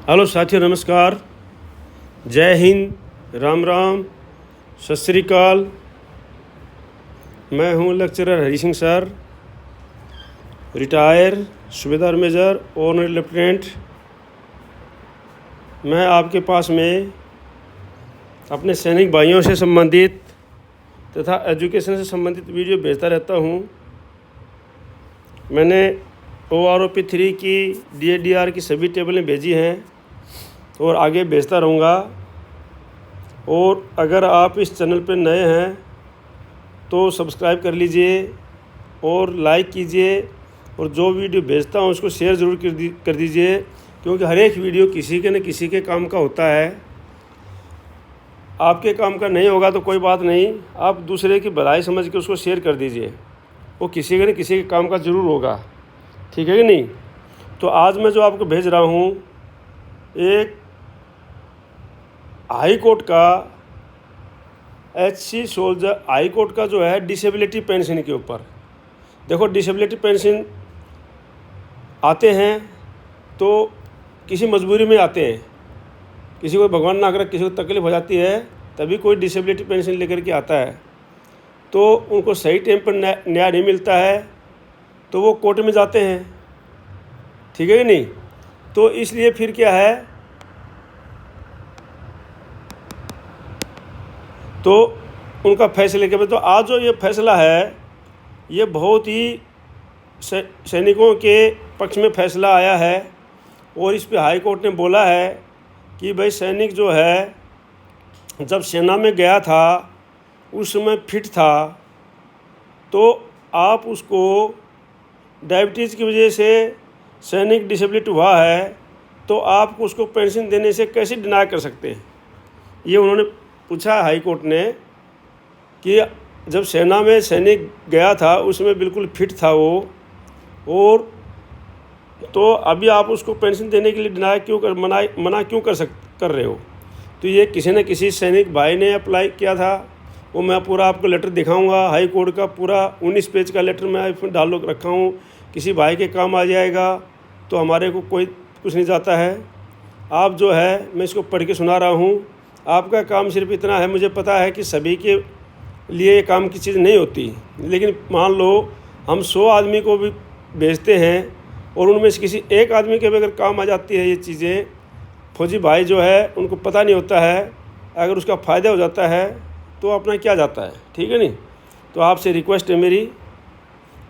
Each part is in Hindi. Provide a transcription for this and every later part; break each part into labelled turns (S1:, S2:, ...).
S1: हेलो साथियों, नमस्कार, जय हिंद, राम राम, सत श्री अकाल। मैं हूं lecturer Hari Singh sir, retire सूबेदार मेजर ऑनरी लेफ्टिनेंट। मैं आपके पास में अपने सैनिक भाइयों से संबंधित तथा एजुकेशन से संबंधित वीडियो भेजता रहता हूं। मैंने OROP 3 की DADR की सभी टेबलें भेजी हैं और आगे भेजता रहूँगा। और अगर आप इस चैनल पर नए हैं तो सब्सक्राइब कर लीजिए और लाइक कीजिए, और जो वीडियो भेजता हूँ उसको शेयर ज़रूर कर दीजिए, क्योंकि हर एक वीडियो किसी के न किसी के काम का होता है। आपके काम का नहीं होगा तो कोई बात नहीं, आप दूसरे की भलाई समझ के उसको शेयर कर दीजिए, वो किसी के न किसी के काम का ज़रूर होगा। ठीक है कि नहीं? तो आज मैं जो आपको भेज रहा हूँ, एक हाई कोर्ट का HC सोल्जर हाई कोर्ट का जो है डिसेबिलिटी पेंशन के ऊपर। देखो, डिसेबिलिटी पेंशन आते हैं तो किसी मजबूरी में आते हैं, किसी को भगवान ना करे किसी को तकलीफ़ हो जाती है, तभी कोई डिसेबिलिटी पेंशन लेकर के आता है। तो उनको सही टाइम पर न्याय नहीं मिलता है तो वो कोर्ट में जाते हैं। ठीक है कि नहीं? तो इसलिए फिर क्या है, तो उनका फैसले के बाद, तो आज जो ये फैसला है ये बहुत ही सैनिकों के पक्ष में फैसला आया है। और इस पे हाई कोर्ट ने बोला है कि भाई सैनिक जो है जब सेना में गया था उस समय फिट था, तो आप उसको डायबिटीज़ की वजह से सैनिक डिसेबिलिटी हुआ है तो आप उसको पेंशन देने से कैसे डिनाई कर सकते हैं। ये उन्होंने पूछा हाई कोर्ट ने कि जब सेना में सैनिक गया था उसमें बिल्कुल फिट था वो, और तो अभी आप उसको पेंशन देने के लिए डिनाई क्यों मना क्यों कर रहे हो। तो ये किसी न किसी सैनिक भाई ने अप्लाई किया था। वो मैं पूरा आपको लेटर दिखाऊंगा, हाई कोर्ट का पूरा 19 पेज का लेटर मैं इसमें डाल रखा हूँ। किसी भाई के काम आ जाएगा तो हमारे को कोई कुछ नहीं जाता है। आप जो है, मैं इसको पढ़ के सुना रहा हूँ। आपका काम सिर्फ इतना है, मुझे पता है कि सभी के लिए ये काम की चीज़ नहीं होती, लेकिन मान लो हम 100 आदमी को भी भेजते हैं और उनमें से किसी एक आदमी के भी अगर काम आ जाती है ये चीज़ें, फौजी भाई जो है उनको पता नहीं होता है, अगर उसका फ़ायदा हो जाता है तो अपना क्या जाता है। ठीक है नहीं? तो आपसे रिक्वेस्ट है मेरी,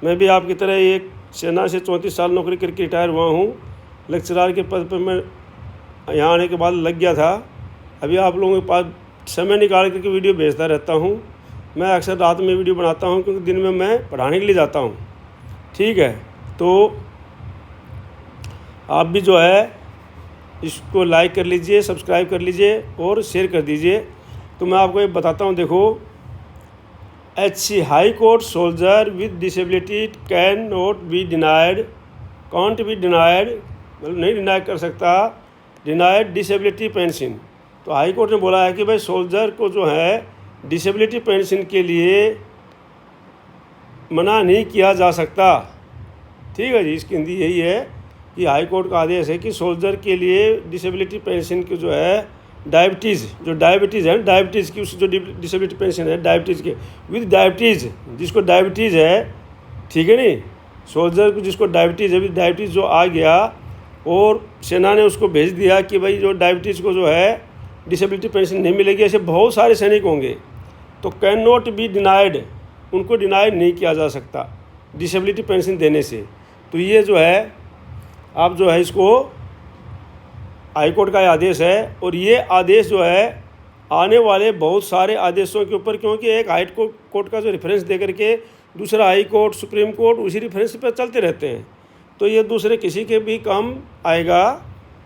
S1: मैं भी आपकी तरह एक सेना से 34 साल नौकरी करके रिटायर हुआ हूँ। लेक्चरर के पद पर मैं यहाँ आने के बाद लग गया था। अभी आप लोगों के पास समय निकाल करके वीडियो भेजता रहता हूँ। मैं अक्सर रात में वीडियो बनाता हूँ क्योंकि दिन में मैं पढ़ाने के लिए जाता हूँ। ठीक है? तो आप भी जो है इसको लाइक कर लीजिए, सब्सक्राइब कर लीजिए और शेयर कर दीजिए। तो मैं आपको ये बताता हूँ, देखो, HC high court soldier with disability can not be denied, can't be denied, मतलब नहीं डिनाई कर सकता, डिनाइड डिसेबिलिटी पेंशन। तो हाई कोर्ट ने बोला है कि भाई सोल्जर को जो है डिसेबिलिटी पेंशन के लिए मना नहीं किया जा सकता। ठीक है जी? इसकी हिंदी यही है कि हाई कोर्ट का आदेश है कि सोल्जर के लिए डिसेबिलिटी पेंशन की जो है डायबिटीज़ है, डायबिटीज़ की, उस जो डिसेबिलिटी पेंशन है डायबिटीज़ के, विद डायबिटीज़, जिसको डायबिटीज़ है, ठीक है नहीं, सोल्जर को जिसको डायबिटीज़ है, विद डायबिटीज़ जो आ गया और सेना ने उसको भेज दिया कि भाई जो डायबिटीज़ को जो है डिसेबिलिटी पेंशन नहीं मिलेगी, ऐसे बहुत सारे सैनिक होंगे, तो कैन नॉट बी डिनाइड, उनको डिनाई नहीं किया जा सकता डिसेबिलिटी पेंशन देने से। तो ये जो है, आप जो है इसको, हाई कोर्ट का आदेश है, और ये आदेश जो है आने वाले बहुत सारे आदेशों के ऊपर, क्योंकि एक हाई कोर्ट का जो रेफरेंस दे करके दूसरा हाई कोर्ट, सुप्रीम कोर्ट उसी रेफरेंस पर चलते रहते हैं, तो ये दूसरे किसी के भी काम आएगा।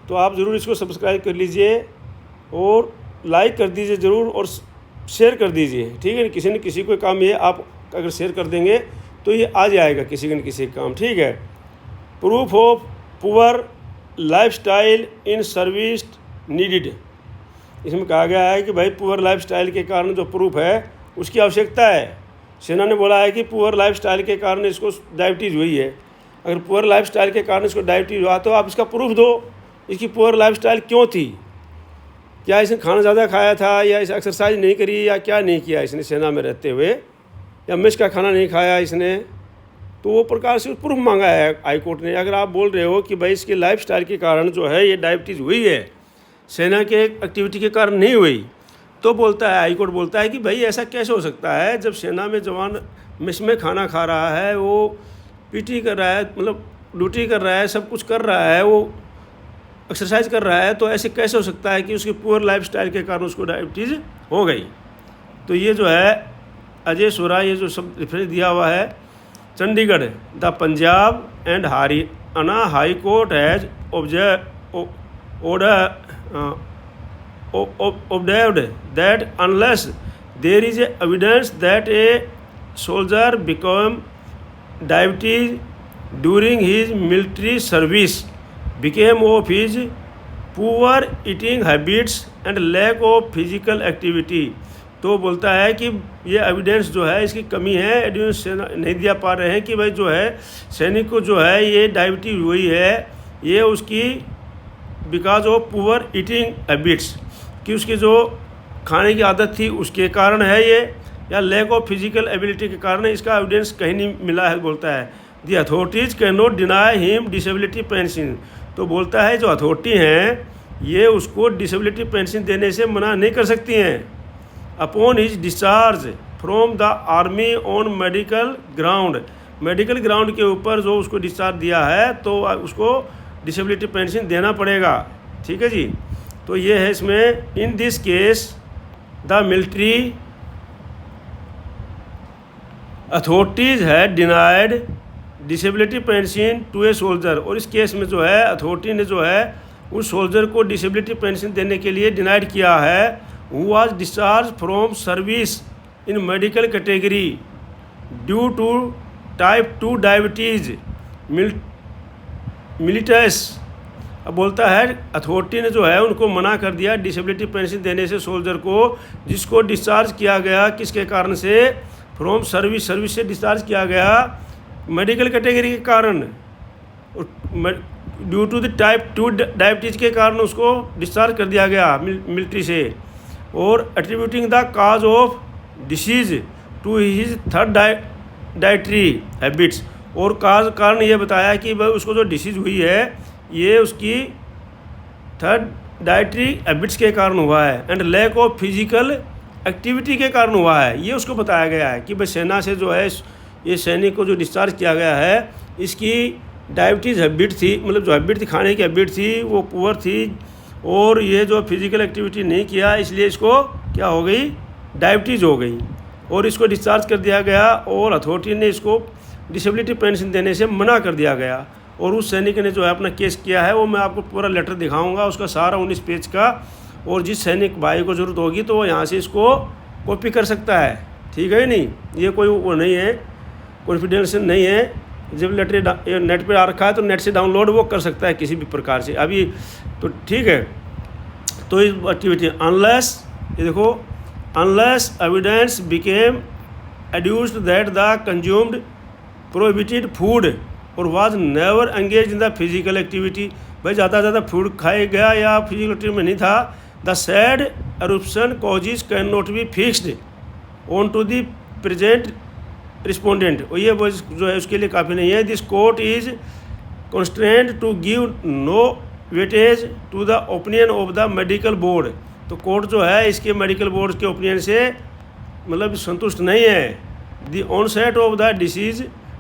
S1: तो आप ज़रूर इसको सब्सक्राइब कर लीजिए और लाइक कर दीजिए ज़रूर, और शेयर कर दीजिए। ठीक है? किसी न किसी को काम, ये आप अगर शेयर कर देंगे तो ये आ जाएगा किसी न किसी काम। ठीक है? Proof of poor lifestyle in service needed, इसमें कहा गया है कि भाई पुअर लाइफस्टाइल के कारण जो प्रूफ है उसकी आवश्यकता है। सेना ने बोला है कि पुअर लाइफस्टाइल के कारण इसको डायबिटीज़ हुई है। अगर पुअर लाइफस्टाइल के कारण इसको डायबिटीज़ हुआ तो आप इसका प्रूफ दो, इसकी पुअर लाइफस्टाइल क्यों थी, क्या इसने खाना ज़्यादा खाया था, या इसे एक्सरसाइज नहीं करी, या क्या नहीं किया इसने सेना में रहते हुए, या मेस का खाना नहीं खाया इसने। तो वो प्रकार से प्रूफ मांगा है हाई कोर्ट ने। अगर आप बोल रहे हो कि भाई इसके लाइफस्टाइल के कारण जो है ये डायबिटीज़ हुई है, सेना के एक्टिविटी के कारण नहीं हुई, तो बोलता है हाई कोर्ट बोलता है कि भाई ऐसा कैसे हो सकता है, जब सेना में जवान मेस में खाना खा रहा है, वो पीटी कर रहा है, मतलब ड्यूटी कर रहा है, सब कुछ कर रहा है, वो एक्सरसाइज कर रहा है, तो ऐसे कैसे हो सकता है कि उसकी पुअर लाइफस्टाइल के कारण उसको डायबिटीज़ हो गई। तो ये जो है अजय सोरा, ये जो सब रेफरेंस दिया हुआ है, Chandigarh the Punjab and Haryana high court has observed that unless there is evidence that a soldier became diabetes during his military service became of his poor eating habits and lack of physical activity। तो बोलता है कि ये एविडेंस जो है इसकी कमी है, एविडेंस नहीं दिया पा रहे हैं कि भाई जो है सैनिक को जो है ये डायबिटीज हुई है, ये उसकी because of poor eating habits, कि उसकी जो खाने की आदत थी उसके कारण है ये, या लैक ऑफ फिजिकल एबिलिटी के कारण है। इसका एविडेंस कहीं नहीं मिला है। बोलता है the authorities can not deny him disability pension. तो बोलता है जो अथॉरिटी हैं ये उसको डिसेबिलिटी पेंशन देने से मना नहीं कर सकती हैं। Upon his discharge from the army on medical ground, medical ground के ऊपर जो उसको डिस्चार्ज दिया है तो उसको डिसेबिलिटी पेंशन देना पड़ेगा। ठीक है जी। तो ये है इसमें, in this case the military authorities है denied disability pension to a soldier. और इस केस में जो है अथॉरिटी ने जो है उस सोल्जर को डिसेबिलिटी पेंशन देने के लिए डिनाइड किया है, who was discharge from service in medical category due to type 2 diabetes mellitus. अब बोलता है अथॉरिटी ने जो है उनको मना कर दिया डिसेबिलिटी पेंशन देने से सोल्जर को जिसको डिस्चार्ज किया गया किसके कारण से, फ्रॉम सर्विस, सर्विस से डिस्चार्ज किया गया मेडिकल कैटेगरी के कारण, due to the type 2 diabetes के कारण उसको डिस्चार्ज कर दिया गया मिलिट्री से। और attributing the cause of disease to his third dietary habits. और कारण ये बताया कि भाई उसको जो डिसीज़ हुई है ये उसकी थर्ड डाइटरी हैबिट्स के कारण हुआ है, and lack of physical activity के कारण हुआ है। ये उसको बताया गया है कि भाई सेना से जो है ये सैनिक को जो डिस्चार्ज किया गया है इसकी डायबिटीज़ हैबिट थी, मतलब जो हैबिट थी खाने की हैबिट थी वो पुअर थी, और ये जो फिजिकल एक्टिविटी नहीं किया इसलिए इसको क्या हो गई, डायबिटीज़ हो गई, और इसको डिस्चार्ज कर दिया गया। और अथॉरिटी ने इसको डिसेबिलिटी पेंशन देने से मना कर दिया गया। और उस सैनिक ने जो है अपना केस किया है वो मैं आपको पूरा लेटर दिखाऊंगा, उसका सारा 19 पेज का। और जिस सैनिक भाई को ज़रूरत होगी तो वो यहाँ से इसको कॉपी कर सकता है। ठीक है नहीं, ये कोई वो नहीं है, कॉन्फिडेंशियल नहीं है। जब लेटर नेट पे आ रखा है तो नेट से डाउनलोड वो कर सकता है किसी भी प्रकार से अभी। तो ठीक है, तो इस एक्टिविटी अनलेस, ये देखो, unless evidence became adduced that the consumed prohibited food और was never engage in the physical activity. भाई ज़्यादा फूड खाया गया या फिजिकल एक्टिविटी में नहीं था। The said eruption causes can not be fixed on to the present respondent. और ये जो है उसके लिए काफ़ी नहीं है। This court is constrained to give no weightage to the opinion of the medical board. तो कोर्ट जो है इसके मेडिकल बोर्ड के ओपिनियन से मतलब संतुष्ट नहीं है। The onset of the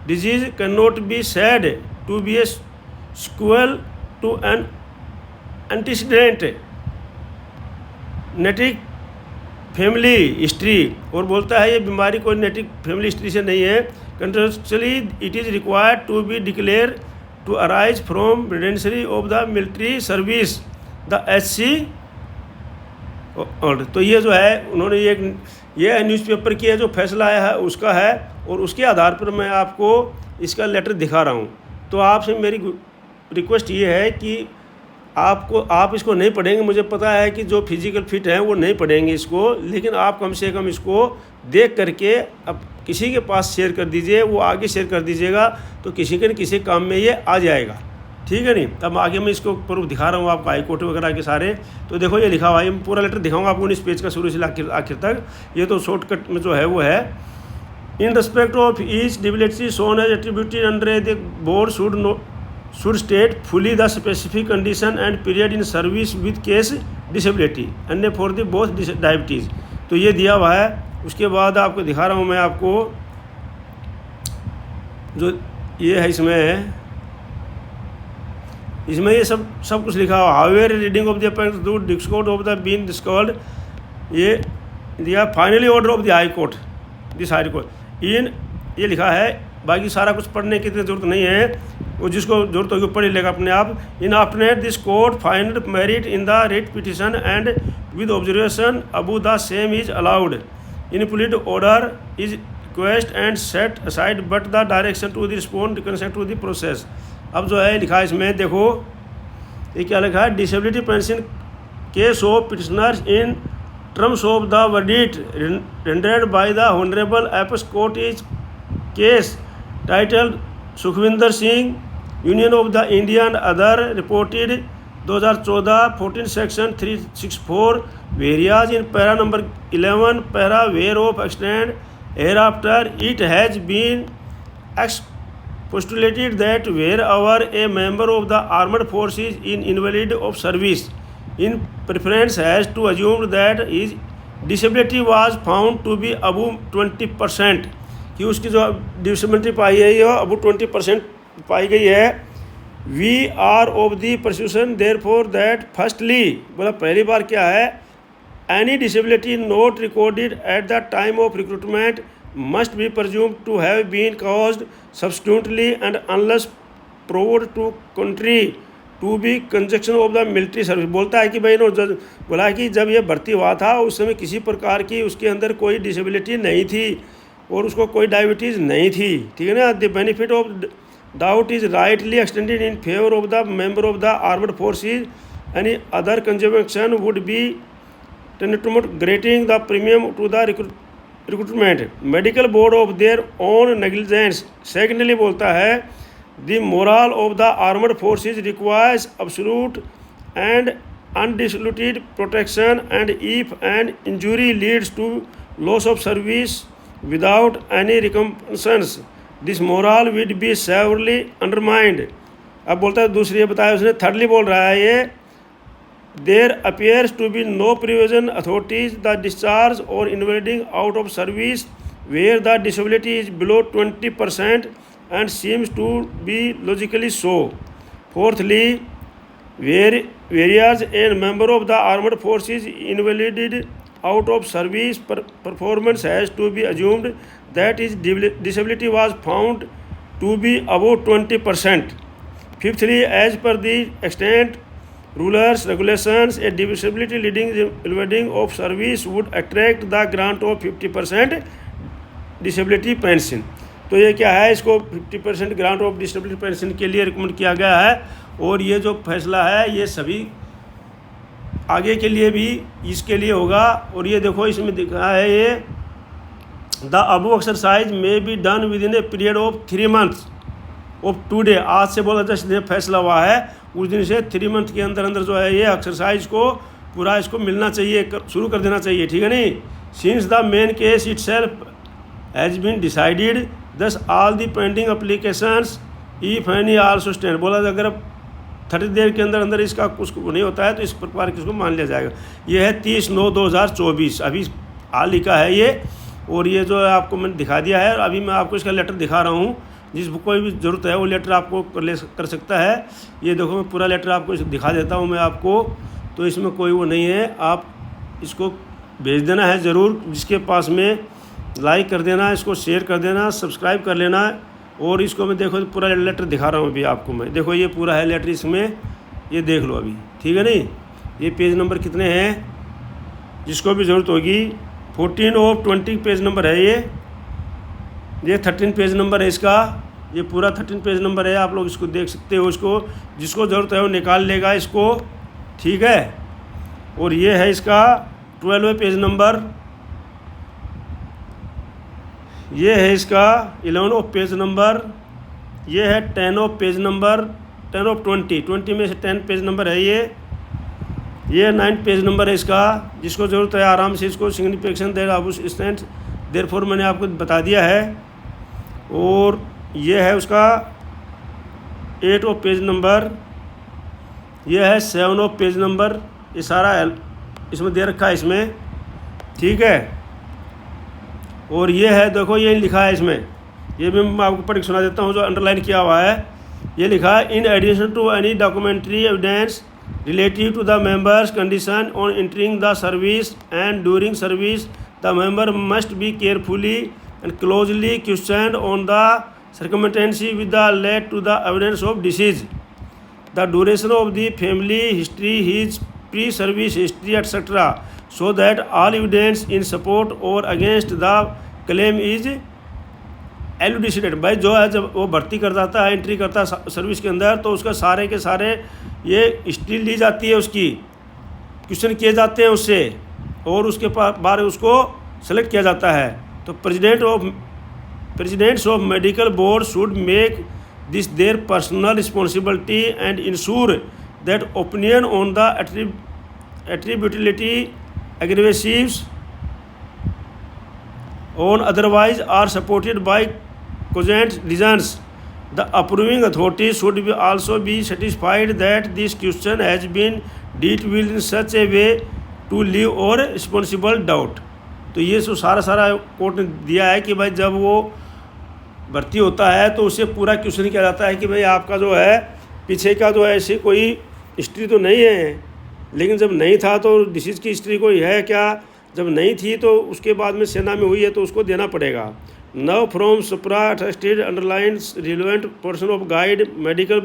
S1: disease can not be said to be a sequel to an antecedent genetic family history. और बोलता है ये बीमारी कोई नेटिक फैमिली हिस्ट्री से नहीं है। Controversially it is required to be declare to arise from residency of the military service the SC। और तो ये जो है उन्होंने ये न्यूज़पेपर की है जो फैसला आया है उसका है, और उसके आधार पर मैं आपको इसका लेटर दिखा रहा हूँ। तो आपसे मेरी रिक्वेस्ट ये है कि आप इसको नहीं पढ़ेंगे, मुझे पता है कि जो फिजिकल फिट हैं वो नहीं पढ़ेंगे इसको, लेकिन आप कम से कम इसको देख करके अब किसी के पास शेयर कर दीजिए, वो आगे शेयर कर दीजिएगा तो किसी के न किसी काम में ये आ जाएगा। ठीक है नहीं। तब आगे मैं इसको प्रूफ दिखा रहा हूँ आपको, हाई कोर्ट वगैरह के सारे। तो देखो ये लिखा हुआ है, मैं पूरा लेटर दिखाऊंगा आपको 19 पेज का शुरू से आखिर तक। ये तो शॉर्टकट में जो है वो है, in respect of each debility shown as attributed under the board should state fully the specific condition and period in service with case disability and for the both diabetes. तो ये दिया हुआ है। उसके बाद आपको दिखा रहा हूँ मैं आपको, जो ये है इसमें ये सब कुछ लिखा हुआ। However reading of the discord of the been discord, ये दिया finally order of the high court, this high court in, ये लिखा है। बाकी सारा कुछ पढ़ने की इतनी जरूरत नहीं है, वो जिसको जरूरत होगी पढ़ लेगा अपने आप। In after this court find merit in the writ petition and with observation above the same is allowed in pullet order is request and set aside but the direction to the respond consent to the process. अब जो है लिखा है इसमें, देखो ये क्या लिखा है, disability pension case of petitioners in terms of the verdict rendered by the honourable apex court is case titled Sukhvinder Singh union of the India and other reported 2014 section 364 various in para number 11 para where of extend here after it has been postulated that wherever a member of the armed forces is invalid of service in preference has to assume that his disability was found to be above 20%, कि उसकी जो डिसेबिलिटी पाई है ये अबव 20% पाई गई है। We are of the persuasion therefore that firstly, बोला पहली बार क्या है, any disability not recorded at the time of recruitment must be presumed to have been caused subsequently and unless proved to contrary to be conjunction of the military service। बोलता है कि भाई नो बोला है कि जब ये भर्ती हुआ था उस समय किसी प्रकार की उसके अंदर कोई डिसेबिलिटी नहीं थी और उसको कोई डायबिटीज़ नहीं थी, ठीक है ना। The benefit of doubt is rightly extended in favour of the member of the armed forces, any other consumption would be tantamount granting the premium to the recruitment medical board of their own negligence. Secondly बोलता है the morale of the armed forces requires absolute and undiluted protection and if an injury leads to loss of service without any recompensation this morale would be severely undermined. अब बोलता है दूसरी बताया उसने, थर्डली बोल रहा है ये there appears to be no provision authorities the discharge or invaliding out of service where the disability is below 20% and seems to be logically so. Fourthly, whereas a member of the armed forces invalided out of service performance has to be assumed that his disability was found to be above 20%. Fifthly, as per the extent rules regulations, a disability leading evading of service would attract the grant of 50% disability pension। तो ये क्या है, इसको 50% ग्रांट ऑफ डिसेबिलिटी पेंशन के लिए रिकमेंड किया गया है। और ये जो फैसला है ये सभी आगे के लिए भी इसके लिए होगा। और ये देखो इसमें दिखा है ये द अबव एक्सरसाइज में be done with in a period of 3 months of 2 days। आज से बोला जैसे फैसला हुआ है उस दिन से 3 month के अंदर अंदर जो है ये एक्सरसाइज को पूरा इसको मिलना चाहिए, शुरू कर देना चाहिए, ठीक है नहीं। Since the main case itself has been decided thus all the pending applications if any also stand. बोला अगर 30 देर के अंदर अंदर इसका कुछ नहीं होता है तो इस प्रकार किसको मान लिया जाएगा। ये है 30/9/2024 अभी हाल लिखा है ये। और ये जो है आपको मैंने दिखा दिया है। अभी मैं आपको इसका लेटर दिखा रहा हूँ, जिसको कोई भी ज़रूरत है वो लेटर आपको कर सकता है। ये देखो मैं पूरा लेटर आपको दिखा देता हूँ मैं आपको, तो इसमें कोई वो नहीं है। आप इसको भेज देना है ज़रूर, जिसके पास में लाइक कर देना, इसको शेयर कर देना, सब्सक्राइब कर लेना। और इसको मैं देखो पूरा लेटर दिखा रहा हूँ अभी आपको मैं, देखो ये पूरा है लेटर, इसमें ये देख लो अभी, ठीक है नहीं। ये पेज नंबर कितने हैं, जिसको भी ज़रूरत होगी 14 और 20 पेज नंबर है ये 13 पेज नंबर है इसका, ये पूरा 13 पेज नंबर है। आप लोग इसको देख सकते हो, इसको जिसको ज़रूरत है वो निकाल लेगा इसको, ठीक है। और ये है इसका 12 पेज नंबर, ये है इसका 11 पेज नंबर, ये है 10 पेज नंबर, 10 ऑफ 20 में से 10 पेज नंबर है ये 9 पेज नंबर है इसका। जिसको ज़रूरत है आराम से इसको सिग्निफिकेशन देर अब स्टैंड देयरफॉर मैंने आपको बता दिया है। और ये है उसका 8 ऑफ पेज नंबर, ये है 7 ऑफ पेज नंबर, ये सारा इसमें दे रखा है इसमें, ठीक है। और ये है देखो ये लिखा है इसमें, ये भी मैं आपको पढ़ के सुना देता हूँ जो अंडरलाइन किया हुआ है। ये लिखा है in addition to any documentary evidence relative to the member's condition on entering the service and during service the member must be carefully and closely questioned on the circumstances with the led to the evidence of disease, the duration of the family history, his pre-service history, etc., so that all evidence in support or against the claim is elucidated। भाई जो है जब वो भर्ती कर जाता है, एंट्री करता है सर्विस के अंदर, तो उसका सारे के सारे ये हिस्ट्री ली जाती है, उसकी क्वेश्चन किए जाते हैं उससे, और उसके बारे उसको सेलेक्ट किया जाता है। तो Presidents of medical board should make this their personal responsibility and ensure that opinion on the attributability, aggravations, or otherwise are supported by cogent reasons. The approving authority should also be satisfied that this question has been dealt with in such a way to leave or responsible doubt। तो ये सो सारा कोर्ट ने दिया है कि भाई जब वो भर्ती होता है तो उससे पूरा क्वेश्चन किया जाता है कि भाई आपका जो है पीछे का जो है ऐसी कोई हिस्ट्री तो नहीं है, लेकिन जब नहीं था तो डिसीज़ की हिस्ट्री कोई है क्या, जब नहीं थी तो उसके बाद में सेना में हुई है तो उसको देना पड़ेगा। Now from supra attested underlines relevant portion of guide medical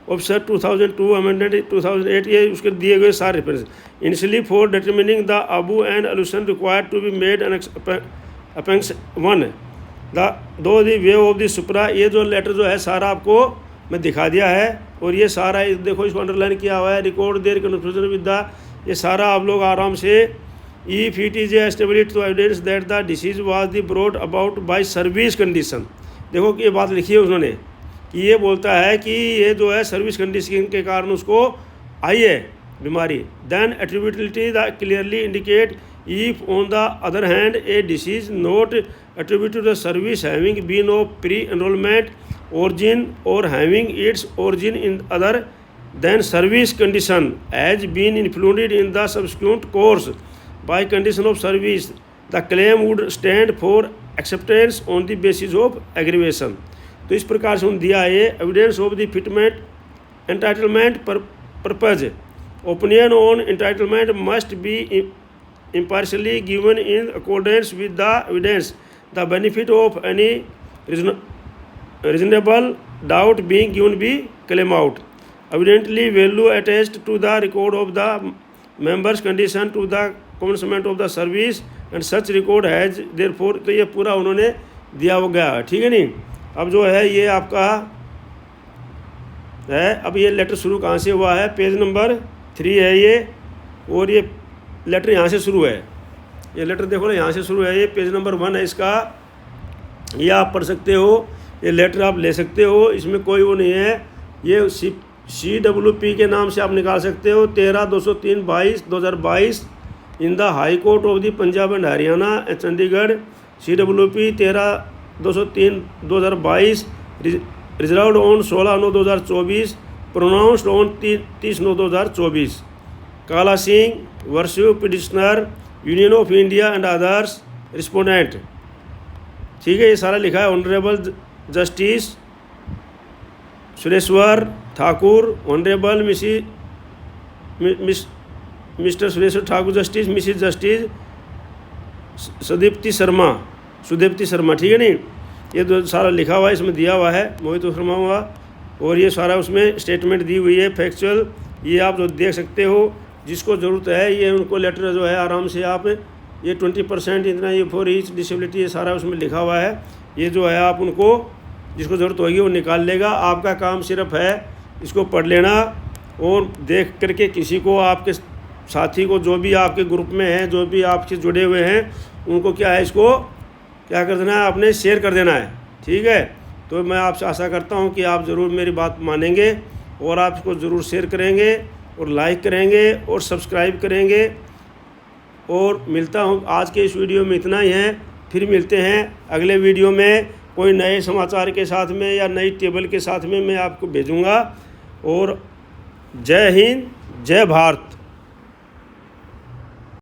S1: officer 2002 amended 2008, ये उसके दिए गए सारे reference. Initially for determining the above and allusion required to be made an appendix 1 दो दी वे ऑफ द सुप्रा। ये जो लेटर जो है सारा आपको मैं दिखा दिया है, और ये सारा देखो इसको अंडरलाइन किया हुआ है। Record there confusion with the, ये सारा आप लोग आराम से if it is established to evidence that the disease was the brought about by service condition. देखो कि ये बात लिखी है उन्होंने कि ये बोलता है कि ये जो है सर्विस कंडीशन के कारण उसको आई है बीमारी। Then attributability the clearly indicate if on the other hand a disease not attributed to the service having been of pre-enrollment origin or having its origin in other than service condition has been included in the subsequent course by condition of service, the claim would stand for acceptance on the basis of aggravation। तो इस प्रकार से उन्होंने दिया है evidence of the fitment entitlement purpose. Opinion on entitlement must be impartially given in accordance with the evidence, the benefit of any reasonable doubt being given be claim out। Evidently value attached to the record of the member's condition to the commencement of the service and such record has therefore, तो ये पूरा उन्होंने दिया हो गया, ठीक है नहीं। अब जो है ये आपका है, अब ये लेटर शुरू कहाँ से हुआ है, पेज नंबर 3 है ये, और ये लेटर यहाँ से शुरू है। ये लेटर देखो ना यहाँ से शुरू है, ये पेज नंबर 1 है इसका, ये आप पढ़ सकते हो, ये लेटर आप ले सकते हो, इसमें कोई वो नहीं है। ये CWP के नाम से आप निकाल सकते हो 13/203/2022 in the high Court of the Punjab and Haryana and Chandigarh. CWP 13/203/2022 reserved on 16/9/2024, pronounced on 30/9/2024। Kala Singh versus petitioner Union of India and others respondent, ठीक है। ये सारा लिखा है। Honourable justice Sureshwar Thakur, honourable mister Sureshwar Thakur justice, missus justice Sudeepti Sharma, ठीक है नहीं। ये जो सारा लिखा हुआ है इसमें दिया हुआ है, मोहित शर्मा हुआ, और ये सारा उसमें स्टेटमेंट दी हुई है फैक्चुअल, ये आप जो देख सकते हो। जिसको ज़रूरत है ये उनको लेटर जो है आराम से आप ये 20% इतना ये फॉर ईच डिसेबिलिटी, ये सारा उसमें लिखा हुआ है। ये जो है आप उनको जिसको ज़रूरत होगी वो निकाल लेगा। आपका काम सिर्फ है इसको पढ़ लेना और देख करके किसी को, आपके साथी को, जो भी आपके ग्रुप में है, जो भी आपसे जुड़े हुए हैं, उनको क्या है इसको क्या कर देना है, आपने शेयर कर देना है, ठीक है। तो मैं आपसे आशा करता हूँ कि आप ज़रूर मेरी बात मानेंगे और आप इसको ज़रूर शेयर करेंगे और लाइक करेंगे और सब्सक्राइब करेंगे। और मिलता हूँ, आज के इस वीडियो में इतना ही है। फिर मिलते हैं अगले वीडियो में कोई नए समाचार के साथ में या नई टेबल के साथ में मैं आपको भेजूँगा। और जय हिंद, जय भारत।